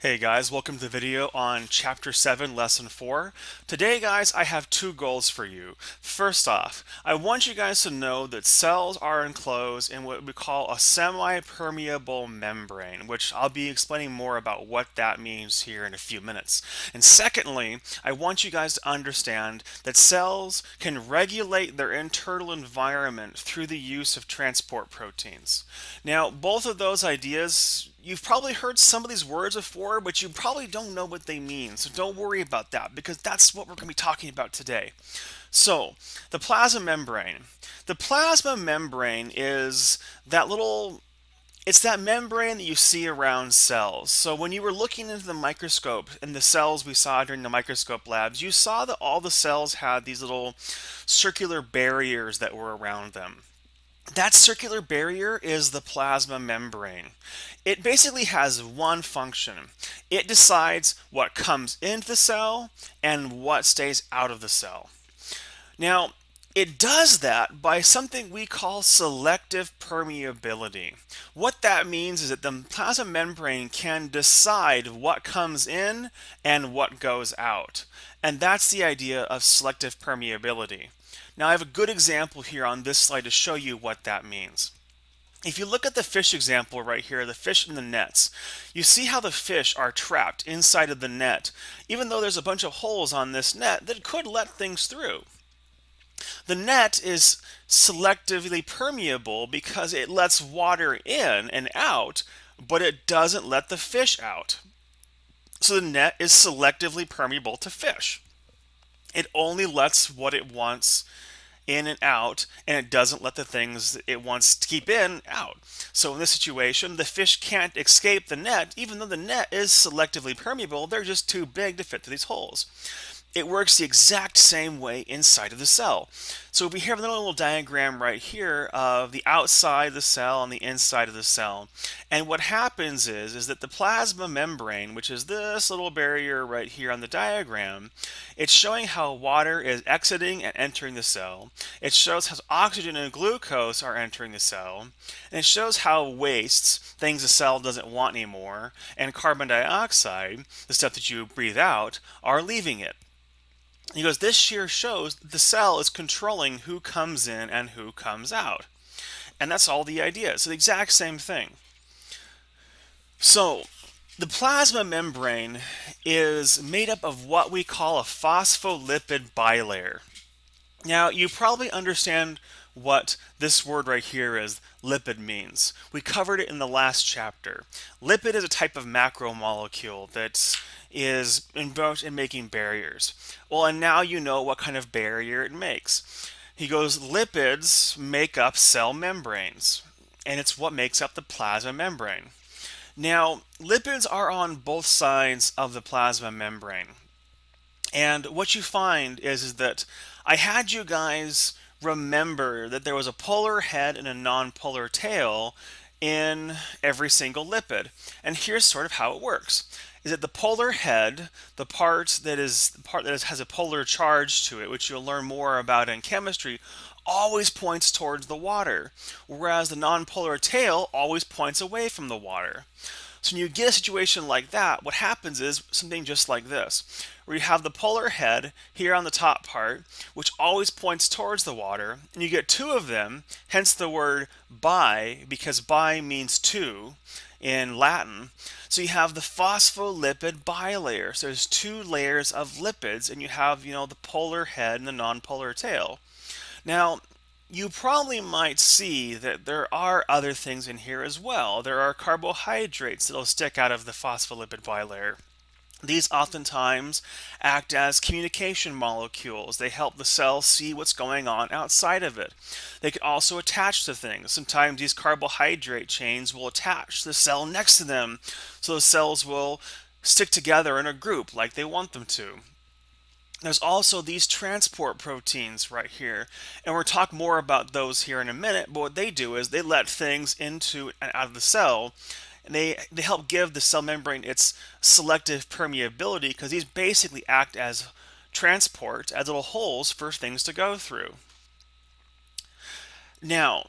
Hey guys, welcome to the video on Chapter 7, Lesson 4. Today, guys, I have two goals for you. First off, I want you guys to know that cells are enclosed in what we call a semi-permeable membrane, which I'll be explaining more about what that means here in a few minutes. And secondly, I want you guys to understand that cells can regulate their internal environment through the use of transport proteins. Now, both of those ideas, you've probably heard some of these words before, but you probably don't know what they mean. So don't worry about that because that's what we're going to be talking about today. So, the plasma membrane. The plasma membrane is that little it's that membrane that you see around cells. So when you were looking into the microscope and the cells we saw during the microscope labs, you saw that all the cells had these little circular barriers that were around them. That circular barrier is the plasma membrane. It basically has one function. It decides what comes into the cell and what stays out of the cell. Now, it does that by something we call selective permeability. What that means is that the plasma membrane can decide what comes in and what goes out. And that's the idea of selective permeability. Now I have a good example here on this slide to show you what that means. If you look at the fish example right here, the fish in the nets, you see how the fish are trapped inside of the net, even though there's a bunch of holes on this net that could let things through. The net is selectively permeable because it lets water in and out, but it doesn't let the fish out. So the net is selectively permeable to fish. It only lets what it wants in and out, and it doesn't let the things it wants to keep in out. So in this situation, the fish can't escape the net, even though the net is selectively permeable. They're just too big to fit through these holes. It works the exact same way inside of the cell. So we have a little diagram right here of the outside of the cell and the inside of the cell. And what happens is that the plasma membrane, which is this little barrier right here on the diagram, it's showing how water is exiting and entering the cell. It shows how oxygen and glucose are entering the cell. And it shows how wastes, things the cell doesn't want anymore, and carbon dioxide, the stuff that you breathe out, are leaving it. He goes, this here shows the cell is controlling who comes in and who comes out. And that's all the idea. It's the exact same thing. So, the plasma membrane is made up of what we call a phospholipid bilayer. Now, you probably understand what this word right here is lipid means. We covered it in the last chapter. Lipid is a type of macromolecule that is involved in making barriers. Well, and now you know what kind of barrier it makes. He goes, lipids make up cell membranes, and it's what makes up the plasma membrane. Now, lipids are on both sides of the plasma membrane. And what you find is that I had you guys remember that there was a polar head and a non-polar tail in every single lipid. And here's sort of how it works. Is that the polar head, the part that has a polar charge to it, which you'll learn more about in chemistry, always points towards the water, whereas the non-polar tail always points away from the water. So when you get a situation like that, what happens is something just like this, where you have the polar head here on the top part, which always points towards the water, and you get two of them, hence the word bi, because bi means two in Latin. So you have the phospholipid bilayer. So there's two layers of lipids, and you have, the polar head and the non-polar tail. Now, you probably might see that there are other things in here as well. There are carbohydrates that'll stick out of the phospholipid bilayer. These oftentimes act as communication molecules. They help the cell see what's going on outside of it. They can also attach to things. Sometimes these carbohydrate chains will attach to the cell next to them, so the cells will stick together in a group like they want them to. There's also these transport proteins right here, and we'll talk more about those here in a minute, but what they do is they let things into and out of the cell, and they help give the cell membrane its selective permeability because these basically act as transport, as little holes for things to go through. Now,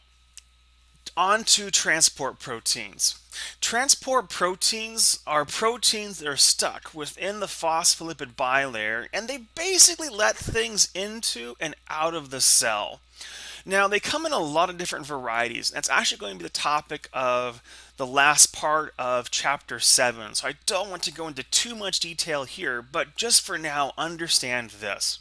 On to transport proteins. Transport proteins are proteins that are stuck within the phospholipid bilayer, and they basically let things into and out of the cell. Now, they come in a lot of different varieties. That's actually going to be the topic of the last part of chapter 7. So I don't want to go into too much detail here, but just for now, understand this,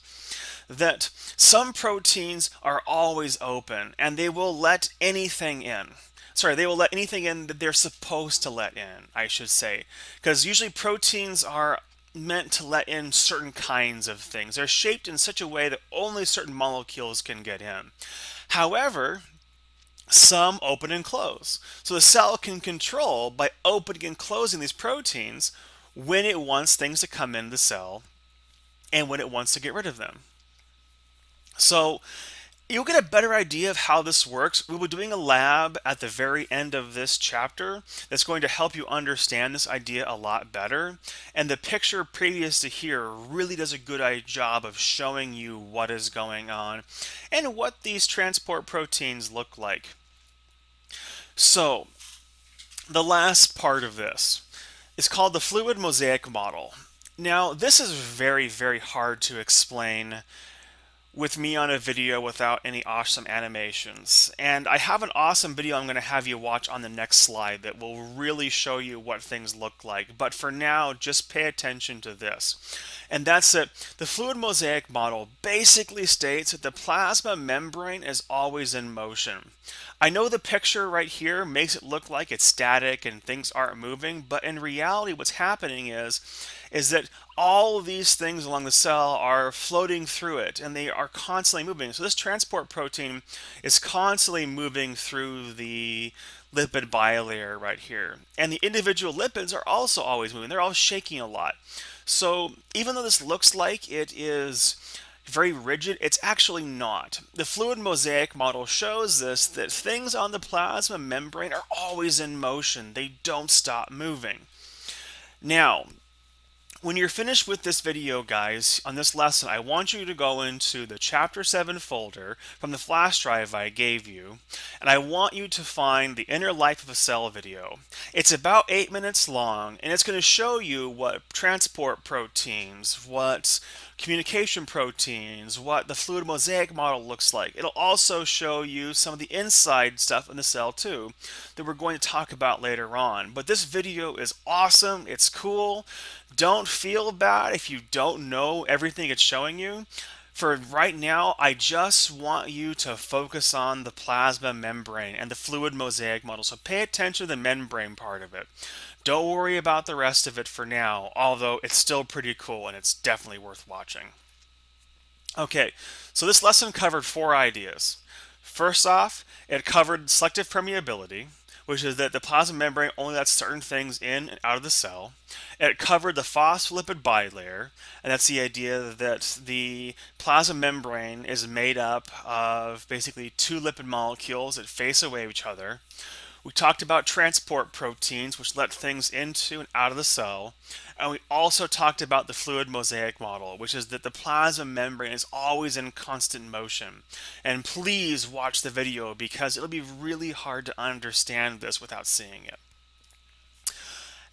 that some proteins are always open and they will let anything in. Sorry, they will let anything in that they're supposed to let in, I should say. Because usually proteins are meant to let in certain kinds of things. They're shaped in such a way that only certain molecules can get in. However, some open and close. So the cell can control by opening and closing these proteins when it wants things to come in the cell and when it wants to get rid of them. So you'll get a better idea of how this works. We'll be doing a lab at the very end of this chapter that's going to help you understand this idea a lot better. And the picture previous to here really does a good job of showing you what is going on and what these transport proteins look like. So the last part of this is called the fluid mosaic model. Now, this is very, very hard to explain with me on a video without any awesome animations. And I have an awesome video I'm going to have you watch on the next slide that will really show you what things look like. But for now, just pay attention to this. And that's it. The fluid mosaic model basically states that the plasma membrane is always in motion. I know the picture right here makes it look like it's static and things aren't moving, but in reality what's happening is that all of these things along the cell are floating through it and they are constantly moving. So this transport protein is constantly moving through the lipid bilayer right here. And the individual lipids are also always moving. They're all shaking a lot. So even though this looks like it is very rigid, it's actually not. The fluid mosaic model shows this, that things on the plasma membrane are always in motion. They don't stop moving. Now, when you're finished with this video, guys, on this lesson, I want you to go into the Chapter 7 folder from the flash drive I gave you, and I want you to find the Inner Life of a Cell video. It's about 8 minutes long, and it's going to show you what transport proteins, what communication proteins, what the fluid mosaic model looks like. It'll also show you some of the inside stuff in the cell too that we're going to talk about later on. But this video is awesome. It's cool. Don't feel bad if you don't know everything it's showing you. For right now, I just want you to focus on the plasma membrane and the fluid mosaic model. So pay attention to the membrane part of it. Don't worry about the rest of it for now, although it's still pretty cool and it's definitely worth watching. Okay, so this lesson covered 4 ideas. First off, it covered selective permeability, which is that the plasma membrane only lets certain things in and out of the cell. It covered the phospholipid bilayer, and that's the idea that the plasma membrane is made up of basically 2 lipid molecules that face away each other. We talked about transport proteins, which let things into and out of the cell. And we also talked about the fluid mosaic model, which is that the plasma membrane is always in constant motion. And please watch the video because it'll be really hard to understand this without seeing it.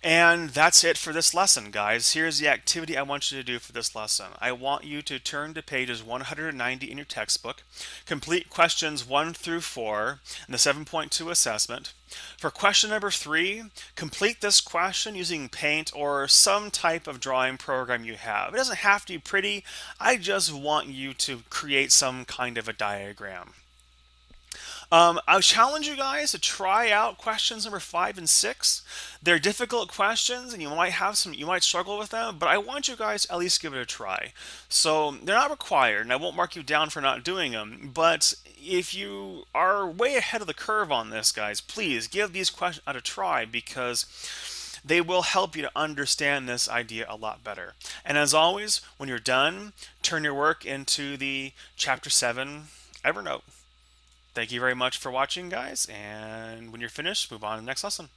And that's it for this lesson, guys. Here's the activity I want you to do for this lesson. I want you to turn to pages 190 in your textbook, complete questions 1 through 4 in the 7.2 assessment. For question number 3, complete this question using Paint or some type of drawing program you have. It doesn't have to be pretty. I just want you to create some kind of a diagram. I challenge you guys to try out questions number 5 and 6. They're difficult questions and you might struggle with them, but I want you guys to at least give it a try. So they're not required and I won't mark you down for not doing them, but if you are way ahead of the curve on this, guys, please give these questions a try because they will help you to understand this idea a lot better. And as always, when you're done, turn your work into the Chapter 7 Evernote. Thank you very much for watching, guys, and when you're finished, move on to the next lesson.